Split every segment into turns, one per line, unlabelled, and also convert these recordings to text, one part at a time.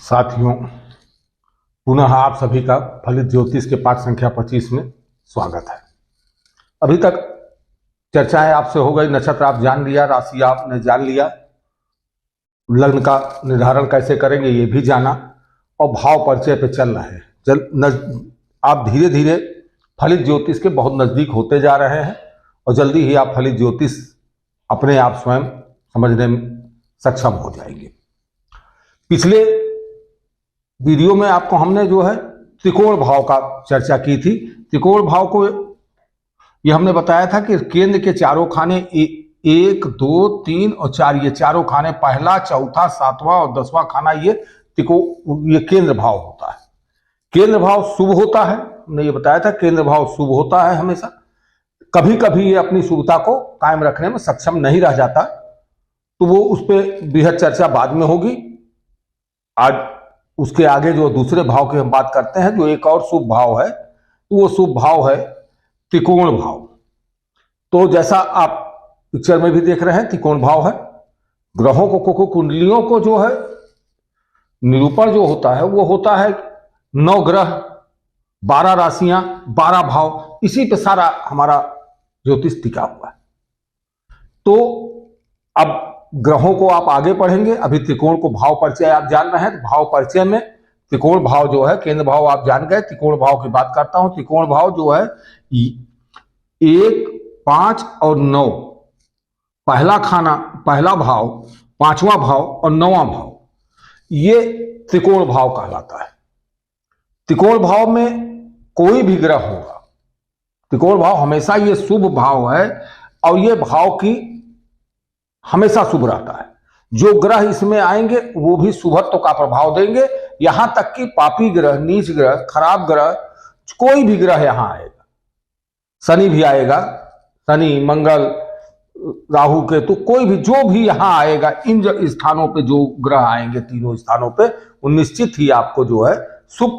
साथियों, पुनः आप सभी का फलित ज्योतिष के पाठ संख्या 25 में स्वागत है। अभी तक चर्चाएं आपसे हो गई, नक्षत्र आप जान लिया, राशि आपने जान लिया, लग्न का निर्धारण कैसे करेंगे ये भी जाना, और भाव परिचय पे चल रहे हैं। आप धीरे धीरे फलित ज्योतिष के बहुत नजदीक होते जा रहे हैं और जल्दी ही आप फलित ज्योतिष अपने आप स्वयं समझने में सक्षम हो जाएंगे। पिछले वीडियो में आपको हमने जो है त्रिकोण भाव का चर्चा की थी। त्रिकोण भाव को यह हमने बताया था कि केंद्र के चारों खाने 1, 2, 3 और 4, ये चारों खाने, पहला, चौथा, 7वां और 10वां खाना, ये केंद्र भाव होता है। केंद्र भाव शुभ होता है, हमने ये बताया था केंद्र भाव शुभ होता है हमेशा। कभी कभी ये अपनी शुभता को कायम रखने में सक्षम नहीं रह जाता, तो वो उस पर बृहद चर्चा बाद में होगी। आज उसके आगे जो दूसरे भाव की हम बात करते हैं, जो एक और शुभ भाव है, तो वो शुभ भाव है त्रिकोण भाव। तो जैसा आप पिक्चर में भी देख रहे हैं, त्रिकोण भाव है। ग्रहों को कुंडलियों को जो है निरूपण जो होता है वो होता है 9 ग्रह, 12 राशियां, 12 भाव, इसी पे सारा हमारा ज्योतिष टिका हुआ है। तो अब ग्रहों को आप आगे पढ़ेंगे, अभी त्रिकोण को भाव परिचय आप जान रहे हैं। तो भाव परिचय में त्रिकोण भाव जो है, केंद्र भाव आप जान गए, त्रिकोण भाव की बात करता हूं। त्रिकोण भाव जो है 1, 5 और 9, पहला खाना, पहला भाव, 5वां भाव और 9वां भाव, ये त्रिकोण भाव कहलाता है। त्रिकोण भाव में कोई भी ग्रह होगा, त्रिकोण भाव हमेशा ये शुभ भाव है और ये भाव की हमेशा शुभ रहता है। जो ग्रह इसमें आएंगे वो भी शुभत्व का प्रभाव देंगे, यहां तक कि पापी ग्रह, नीच ग्रह, खराब ग्रह, कोई भी ग्रह यहां आएगा, शनि भी आएगा, शनि, मंगल, राहु, केतु, कोई भी जो भी यहां आएगा, इन स्थानों पे जो ग्रह आएंगे, तीनों स्थानों पे, वो निश्चित ही आपको जो है शुभ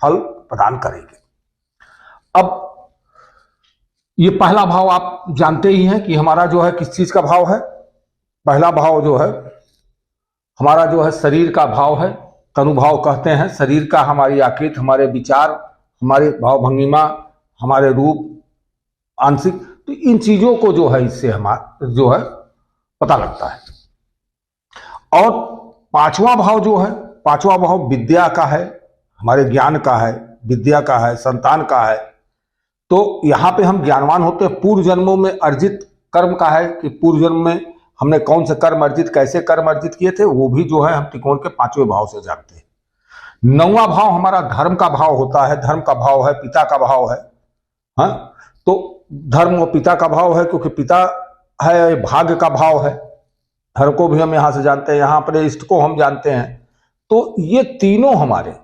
फल प्रदान करेंगे। अब ये पहला भाव आप जानते ही हैं कि हमारा जो है किस चीज का भाव है। पहला भाव जो है हमारा जो है शरीर का भाव है, तनुभाव कहते हैं। शरीर का, हमारी आकृति, हमारे विचार, हमारे भाव भंगिमा, हमारे रूप, आंशिक, तो इन चीजों को जो है इससे हमारा जो है पता लगता है। और 5वां भाव जो है, 5वां भाव विद्या का है, हमारे ज्ञान का है, विद्या का है, संतान का है। तो यहां पे हम ज्ञानवान होते हैं। पूर्व जन्मों में अर्जित कर्म का है कि पूर्व जन्म में हमने कौन से कर्म अर्जित, कैसे कर्म अर्जित किए थे, वो भी जो है हम त्रिकोण के 5वें भाव से जानते हैं। 9वां भाव हमारा धर्म का भाव होता है, धर्म का भाव है, पिता का भाव है। हाँ, तो धर्म और पिता का भाव है, क्योंकि पिता है, भाग्य का भाव है। धर्म को भी हम यहां से जानते हैं, यहां पर इष्ट को हम जानते हैं। तो ये तीनों हमारे,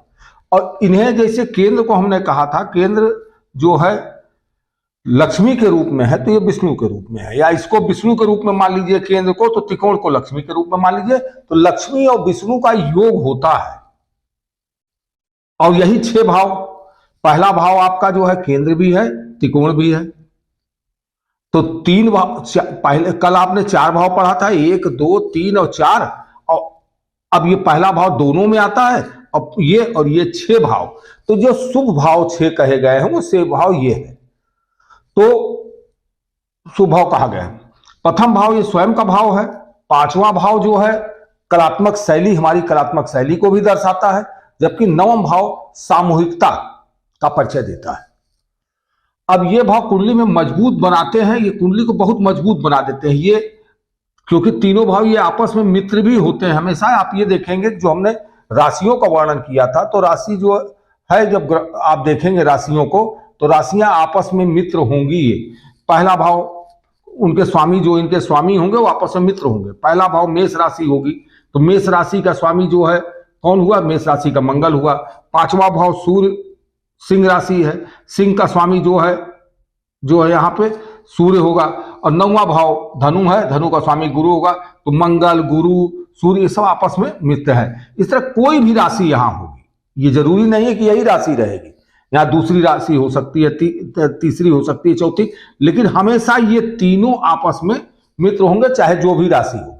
और इन्हें जैसे केंद्र को हमने कहा था, केंद्र जो है लक्ष्मी के रूप में है, तो ये विष्णु के रूप में है, या इसको विष्णु के रूप में मान लीजिए केंद्र को, तो त्रिकोण को लक्ष्मी के रूप में मान लीजिए। तो लक्ष्मी और विष्णु का योग होता है, और यही 6 भाव। पहला भाव आपका जो है केंद्र भी है, त्रिकोण भी है। तो 3 भाव, पहले कल आपने 4 भाव पढ़ा था, 1, 2, 3 और 4, और अब ये पहला भाव दोनों में आता है, और ये 6 भाव। तो जो शुभ भाव 6 कहे गए हैं, वो 6 भाव ये है, तो शुभ भाव कहा गया है। प्रथम भाव ये स्वयं का भाव है। 5वां भाव जो है कलात्मक शैली, हमारी कलात्मक शैली को भी दर्शाता है, जबकि 9वां भाव सामूहिकता का परिचय देता है। अब ये भाव कुंडली में मजबूत बनाते हैं, ये कुंडली को बहुत मजबूत बना देते हैं ये, क्योंकि तीनों भाव ये आपस में मित्र भी होते हैं हमेशा। आप ये देखेंगे जो हमने राशियों का वर्णन किया था, तो राशि जो है, जब आप देखेंगे राशियों को, तो राशियां आपस में मित्र होंगी। ये पहला भाव, उनके स्वामी जो इनके स्वामी होंगे वो आपस में मित्र होंगे। पहला भाव मेष राशि होगी, तो मेष राशि का स्वामी जो है कौन हुआ, मेष राशि का मंगल हुआ। 5वां भाव सूर्य, सिंह राशि है, सिंह का स्वामी जो है यहाँ पे सूर्य होगा। और 9वां भाव धनु है, धनु का स्वामी गुरु होगा। तो मंगल, गुरु, सूर्य, ये सब आपस में मित्र है। इस तरह कोई भी राशि यहां होगी, ये जरूरी नहीं है कि यही राशि रहेगी, यहाँ दूसरी राशि हो सकती है, तीसरी हो सकती है, चौथी, लेकिन हमेशा ये तीनों आपस में मित्र होंगे, चाहे जो भी राशि हो।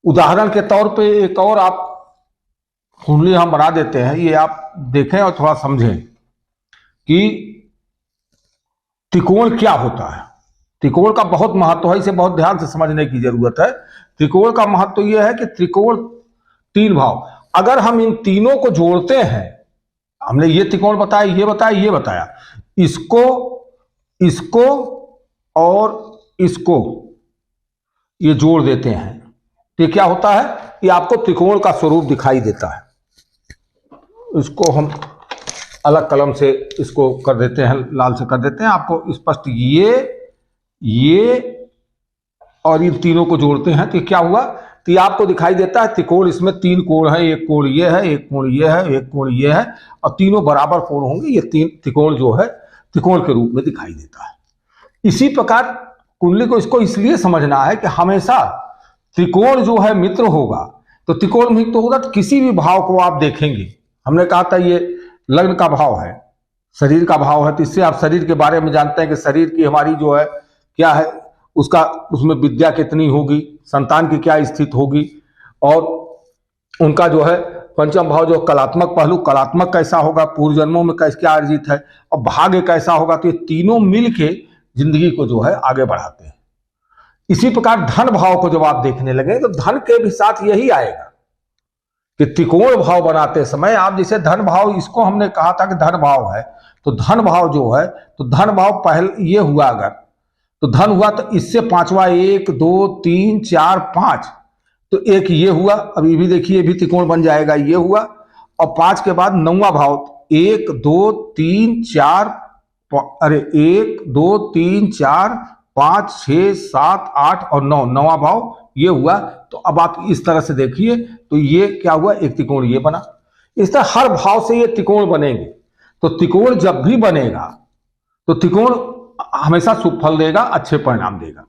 उदाहरण के तौर पे एक और आप कुंडली हम बना देते हैं, ये आप देखें और थोड़ा समझें कि त्रिकोण क्या होता है। त्रिकोण का बहुत महत्व है, इसे बहुत ध्यान से समझने की जरूरत है। त्रिकोण का महत्व यह है कि त्रिकोण तीन भाव, अगर हम इन तीनों को जोड़ते हैं, हमने ये त्रिकोण बताया, ये बताया, ये बताया, इसको इसको और इसको ये जोड़ देते हैं तो क्या होता है, ये आपको त्रिकोण का स्वरूप दिखाई देता है। इसको हम अलग कलम से इसको कर देते हैं, लाल से कर देते हैं, आपको स्पष्ट ये और इन तीनों को जोड़ते हैं तो क्या हुआ, तो ये आपको दिखाई देता है त्रिकोण। इसमें तीन कोण है, एक कोण ये है, एक कोण ये है, एक कोण ये है, और तीनों बराबर कोण होंगे। ये तीन त्रिकोण जो है त्रिकोण के रूप में दिखाई देता है। इसी प्रकार कुंडली को इसको इसलिए समझना है कि हमेशा त्रिकोण जो है मित्र होगा, तो त्रिकोण मित्र होगा तो किसी भी भाव को आप देखेंगे, हमने कहा था ये लग्न का भाव है, शरीर का भाव है, तो इससे आप शरीर के बारे में जानते हैं कि शरीर की हमारी जो है क्या है, उसका उसमें विद्या कितनी होगी, संतान की क्या स्थिति होगी, और उनका जो है पंचम भाव जो कलात्मक पहलू, कलात्मक कैसा होगा, पूर्व जन्मों में कैसे क्या अर्जित है, और भाग्य कैसा होगा। तो ये तीनों मिलके जिंदगी को जो है आगे बढ़ाते हैं। इसी प्रकार धन भाव को जब आप देखने लगे तो धन के भी साथ यही आएगा कि त्रिकोण भाव बनाते समय आप जैसे धन भाव, इसको हमने कहा था कि धन भाव है, तो धन भाव जो है, तो धन भाव पहले ये हुआ, अगर तो धन हुआ तो इससे पांचवा 1 2 3 4 5, तो एक ये हुआ, अब ये भी देखिए ये भी त्रिकोण बन जाएगा, ये हुआ, और 5 के बाद 9वां भाव 1 2 3 4 अरे 1 2 3 4 5 6 7 8 और 9, 9वां भाव ये हुआ। तो अब आप इस तरह से देखिए तो ये क्या हुआ, एक त्रिकोण ये बना। इस तरह हर भाव से ये त्रिकोण बनेंगे। तो त्रिकोण जब भी बनेगा तो त्रिकोण हमेशा शुभ फल देगा, अच्छे परिणाम देगा।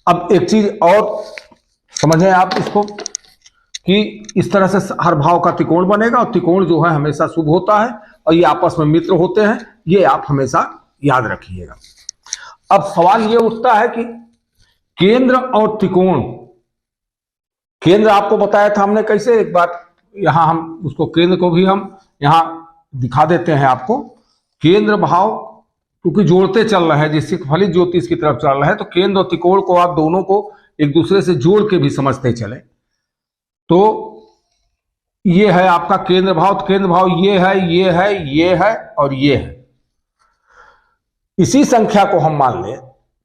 अब एक चीज और समझें आप इसको कि इस तरह से हर भाव का त्रिकोण बनेगा, और त्रिकोण जो है हमेशा शुभ होता है, और ये आपस में मित्र होते हैं, ये आप हमेशा याद रखिएगा। अब सवाल ये उठता है कि केंद्र और त्रिकोण, केंद्र आपको बताया था हमने कैसे, एक बार यहां हम उसको केंद्र को भी हम यहां दिखा देते हैं आपको। केंद्र भाव क्योंकि जोड़ते चल रहे हैं, जिससे फलित ज्योतिष की तरफ चल रहे हैं, तो केंद्र और त्रिकोण को आप दोनों को एक दूसरे से जोड़ के भी समझते चले। तो ये है आपका केंद्र भाव, तो केंद्र भाव ये है, ये है, ये है और ये है। इसी संख्या को हम मान लें,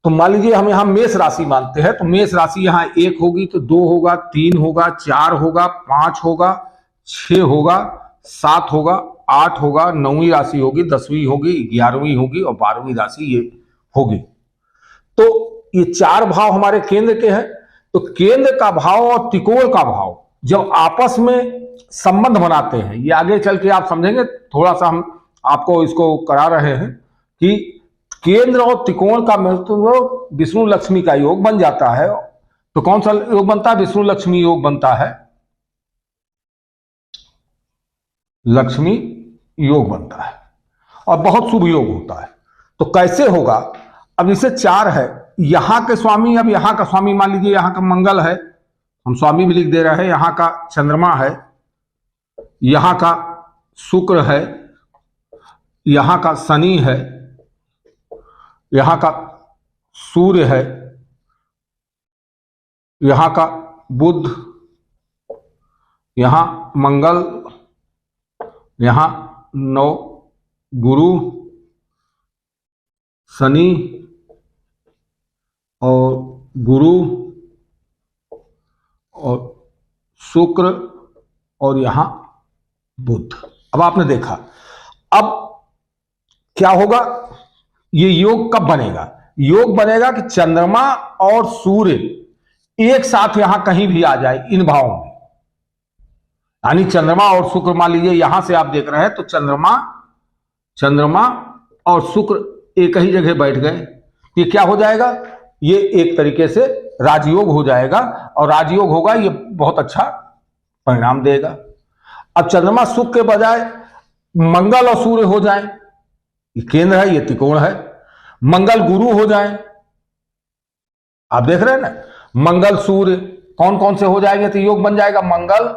तो मान लीजिए हम यहां मेष राशि मानते हैं, तो मेष राशि यहां 1 होगी, तो 2 होगा, 3 होगा, 4 होगा, 5 होगा, 6 होगा, 7 होगा, 8 होगा, 9वीं राशि होगी, 10वीं होगी, 11वीं होगी और 12वीं राशि ये होगी। तो ये 4 भाव हमारे केंद्र के हैं। तो केंद्र का भाव और त्रिकोण का भाव जब आपस में संबंध बनाते हैं, ये आगे चल के आप समझेंगे, थोड़ा सा हम आपको इसको करा रहे हैं कि केंद्र और त्रिकोण का महत्व विष्णु लक्ष्मी का योग बन जाता है। तो कौन सा योग बनता है, विष्णु लक्ष्मी योग बनता है, लक्ष्मी योग बनता है, और बहुत शुभ योग होता है। तो कैसे होगा, अब जैसे 4 है, यहां के स्वामी, अब यहां का स्वामी मान लीजिए यहां का मंगल है, हम स्वामी भी लिख दे रहे हैं, यहां का चंद्रमा है, यहां का शुक्र है, यहां का शनि है, यहां का सूर्य है, यहां का बुध, यहां मंगल, यहां 9 गुरु, शनि और गुरु और शुक्र और यहां बुध। अब आपने देखा, अब क्या होगा, ये योग कब बनेगा, योग बनेगा कि चंद्रमा और सूर्य एक साथ यहां कहीं भी आ जाए इन भावों में, यानी चंद्रमा और शुक्र, मान लीजिए यहां से आप देख रहे हैं तो चंद्रमा और शुक्र एक ही जगह बैठ गए, ये क्या हो जाएगा, ये एक तरीके से राजयोग हो जाएगा, और राजयोग होगा ये बहुत अच्छा परिणाम देगा। अब चंद्रमा शुक्र के बजाय मंगल और सूर्य हो जाए, ये केंद्र है, ये त्रिकोण है, मंगल गुरु हो जाए, आप देख रहे हैं ना, मंगल सूर्य कौन कौन से हो जाएंगे, तो योग बन जाएगा, मंगल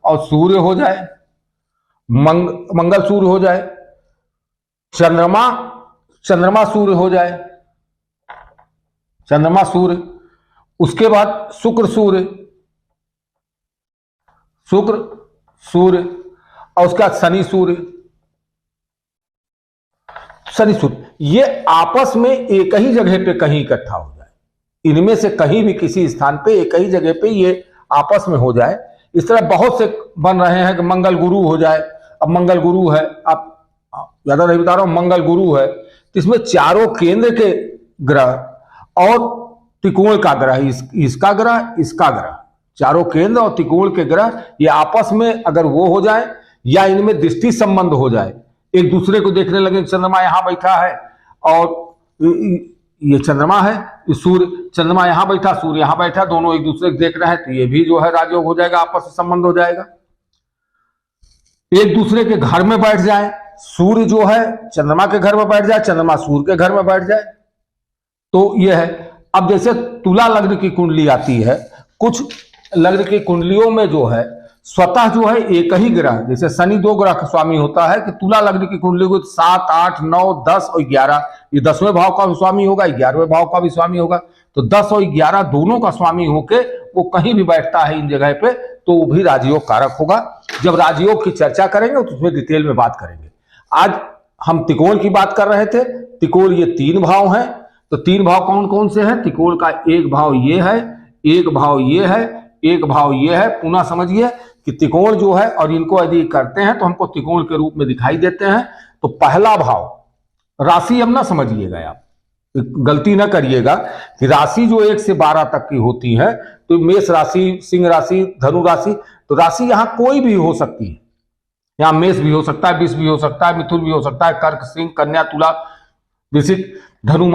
और सूर्य हो जाए, मंगल सूर्य हो जाए, चंद्रमा सूर्य हो जाए, चंद्रमा सूर्य, उसके बाद शुक्र सूर्य और उसका शनि सूर्य, ये आपस में एक ही जगह पे कहीं इकट्ठा हो जाए, इनमें से कहीं भी किसी स्थान पे एक ही जगह पे ये आपस में हो जाए। इस तरह बहुत से बन रहे हैं कि मंगल गुरु हो जाए। अब मंगल गुरु है, आप ज्यादा नहीं बता रहा हूं, मंगल गुरु है तो इसमें चारों केंद्र के ग्रह और त्रिकोण का ग्रह, इसका ग्रह, चारों केंद्र और त्रिकोण के ग्रह ये आपस में अगर वो हो जाए या इनमें दृष्टि संबंध हो जाए, एक दूसरे को देखने लगे, चंद्रमा यहां बैठा है और ये चंद्रमा है, सूर्य, चंद्रमा यहां बैठा, सूर्य यहां बैठा, दोनों एक दूसरे को देख रहे हैं, तो ये भी जो है राजयोग हो जाएगा, आपस में संबंध हो जाएगा। एक दूसरे के घर में बैठ जाए, सूर्य जो है चंद्रमा के घर में बैठ जाए, चंद्रमा सूर्य के घर में बैठ जाए, तो यह है। अब जैसे तुला लग्न की कुंडली आती है, कुछ लग्न की कुंडलियों में जो है स्वतः जो है एक ही ग्रह, जैसे शनि 2 ग्रह का स्वामी होता है, कि तुला लग्न की कुंडली को 7, 8, 9, 10 और 11, ये 10वें भाव का भी स्वामी होगा, 11वें भाव का भी स्वामी होगा, तो 10 और 11 दोनों का स्वामी होके वो कहीं भी बैठता है इन जगह पे, तो वो भी राजयोग कारक होगा। जब राजयोग की चर्चा करेंगे तो उसमें डिटेल में बात करेंगे। आज हम त्रिकोण की बात कर रहे थे। त्रिकोण ये 3 भाव हैं, तो 3 भाव कौन कौन से हैं? त्रिकोण का एक भाव ये है, एक भाव ये है, एक भाव ये है। पुनः समझिए कि त्रिकोण जो है, और इनको यदि करते हैं तो हमको त्रिकोण के रूप में दिखाई देते हैं। तो पहला भाव, राशि अब ना समझिएगा, आप गलती ना करिएगा कि राशि जो 1 से 12 तक की होती है, तो मेष राशि, सिंह राशि, धनु राशि, तो राशि यहां कोई भी हो सकती है। यहां मेष भी हो सकता है, वृष भी हो सकता है, मिथुन भी हो सकता है, कर्क, सिंह, कन्या, तुला, वृश्चिक, धनु,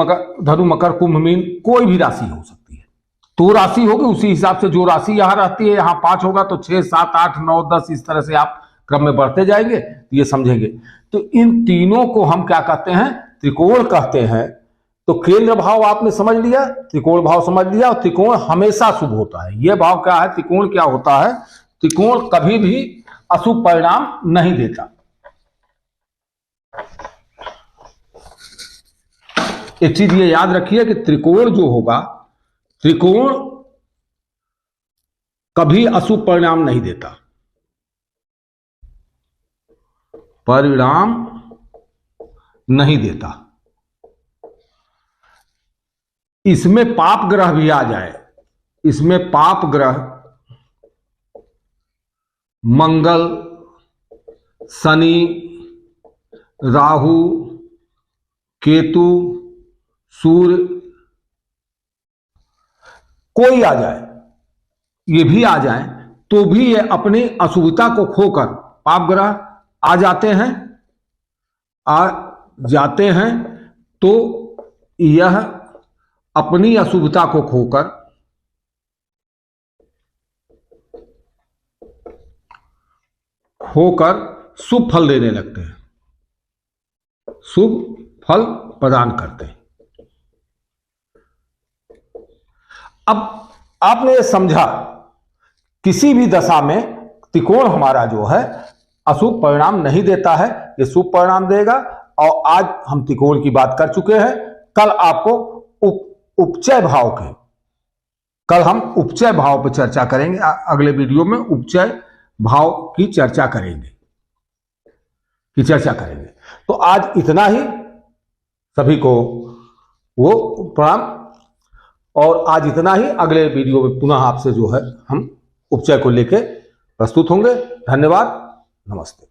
मकर, कुंभ, मीन, कोई भी राशि हो सकती है। तो राशि होगी उसी हिसाब से, जो राशि यहां रहती है, यहां 5 होगा तो 6, 7, 8, 9, 10 इस तरह से आप क्रम में बढ़ते जाएंगे, ये समझेंगे। तो इन तीनों को हम क्या कहते हैं? त्रिकोण कहते हैं। तो केंद्र भाव आपने समझ लिया, त्रिकोण भाव समझ लिया, और त्रिकोण हमेशा शुभ होता है। यह भाव क्या है? त्रिकोण क्या होता है? त्रिकोण कभी भी अशुभ परिणाम नहीं देता। एक चीज ये याद रखिए कि त्रिकोण जो होगा, त्रिकोण कभी अशुभ परिणाम नहीं देता, परिणाम नहीं देता। इसमें पाप ग्रह भी आ जाए, इसमें पाप ग्रह मंगल, शनि, राहु, केतु, सूर्य, कोई आ जाए, ये भी आ जाए, तो भी ये अपनी अशुभता को खोकर, पाप ग्रह आ जाते हैं, तो यह अपनी अशुभता को खोकर शुभ फल देने लगते हैं, शुभ फल प्रदान करते हैं। अब आपने ये समझा, किसी भी दशा में त्रिकोण हमारा जो है अशुभ परिणाम नहीं देता है, ये शुभ परिणाम देगा। और आज हम त्रिकोण की बात कर चुके हैं। कल आपको उपचय भाव के, कल हम उपचय भाव पर चर्चा करेंगे। अगले वीडियो में उपचय भाव की चर्चा करेंगे, तो आज इतना ही। सभी को वो प्रणाम, और आज इतना ही। अगले वीडियो में पुनः आपसे जो है हम उपचय को लेकर प्रस्तुत होंगे। धन्यवाद, नमस्ते।